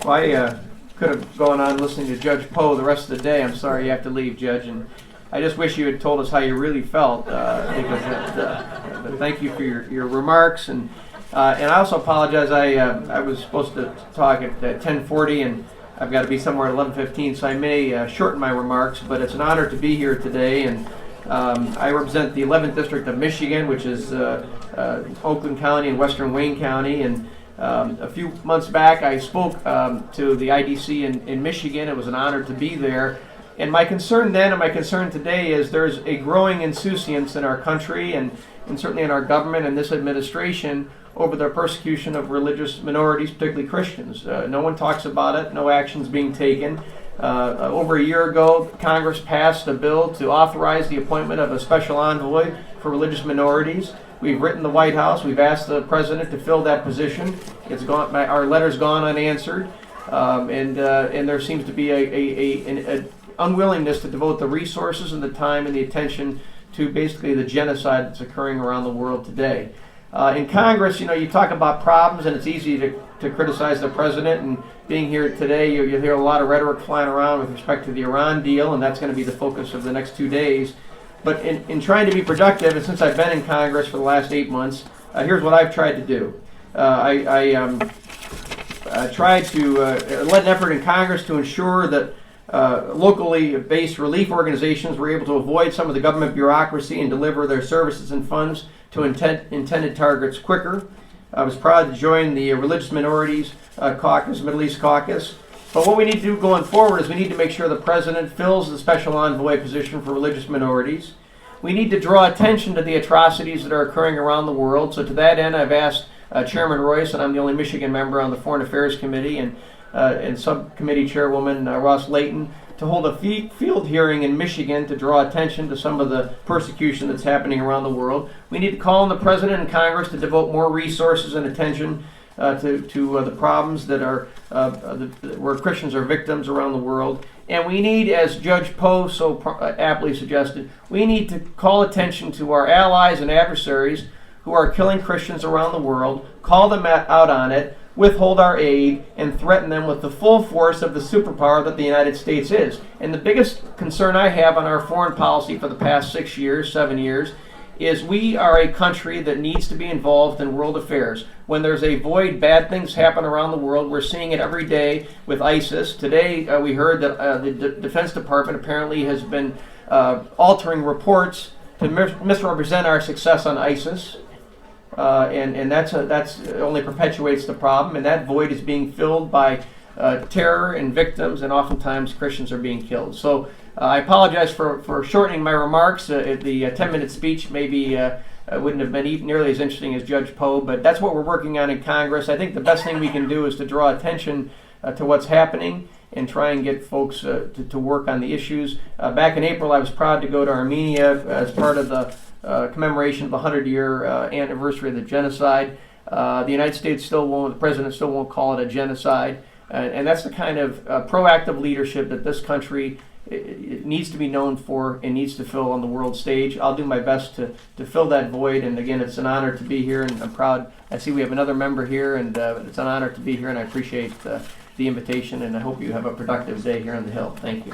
Well, I could have gone on listening to Judge Poe the rest of the day. I'm sorry you have to leave, Judge, and I just wish you had told us how you really felt. But thank you for your remarks, and I also apologize. I was supposed to talk at 10:40, and I've got to be somewhere at 11:15, so I may shorten my remarks. But it's an honor to be here today, and I represent the 11th District of Michigan, which is Oakland County and Western Wayne County, and a few months back, I spoke to the IDC in Michigan. It was an honor to be there. And my concern then and my concern today is there's a growing insouciance in our country and certainly in our government and this administration over the persecution of religious minorities, particularly Christians. No one talks about it. No action's being taken. Over a year ago, Congress passed a bill to authorize the appointment of a special envoy for religious minorities. We've written the White House. We've asked the president to fill that position. It's gone. Our letter's gone unanswered, and there seems to be an unwillingness to devote the resources and the time and the attention to basically the genocide that's occurring around the world today. In Congress, you talk about problems, and it's easy to criticize the president. And being here today, you'll hear a lot of rhetoric flying around with respect to the Iran deal, and that's going to be the focus of the next 2 days. But in trying to be productive, and since I've been in Congress for the last 8 months, here's what I've tried to do. I tried to lead an effort in Congress to ensure that locally based relief organizations were able to avoid some of the government bureaucracy and deliver their services and funds to intended targets quicker. I was proud to join the Religious Minorities Caucus, Middle East Caucus. But what we need to do going forward is we need to make sure the president fills the special envoy position for religious minorities. We need to draw attention to the atrocities that are occurring around the world. So to that end, I've asked Chairman Royce, and I'm the only Michigan member on the Foreign Affairs Committee, and Subcommittee Chairwoman Ross Layton, to hold a field hearing in Michigan to draw attention to some of the persecution that's happening around the world. We need to call on the President and Congress to devote more resources and attention to the problems that are where Christians are victims around the world. And we need, as Judge Poe so aptly suggested, we need to call attention to our allies and adversaries who are killing Christians around the world, call them out on it, withhold our aid, and threaten them with the full force of the superpower that the United States is. And the biggest concern I have on our foreign policy for the past 6 years, 7 years, is we are a country that needs to be involved in world affairs. When there's a void, bad things happen around the world. We're seeing it every day with ISIS. Today we heard that the Defense Department apparently has been altering reports to misrepresent our success on ISIS. And that's only perpetuates the problem, and that void is being filled by terror and victims, and oftentimes Christians are being killed. So I apologize for shortening my remarks. The 10-minute speech maybe wouldn't have been nearly as interesting as Judge Poe, but that's what we're working on in Congress. I think the best thing we can do is to draw attention to what's happening and try and get folks to work on the issues. Back in April, I was proud to go to Armenia as part of the commemoration of the 100-year anniversary of the genocide. The United States the president still won't call it a genocide. And that's the kind of proactive leadership that this country it needs to be known for and needs to fill on the world stage. I'll do my best to fill that void. And again, it's an honor to be here, and I'm proud. I see we have another member here, and it's an honor to be here, and I appreciate the invitation, and I hope you have a productive day here on the Hill. Thank you.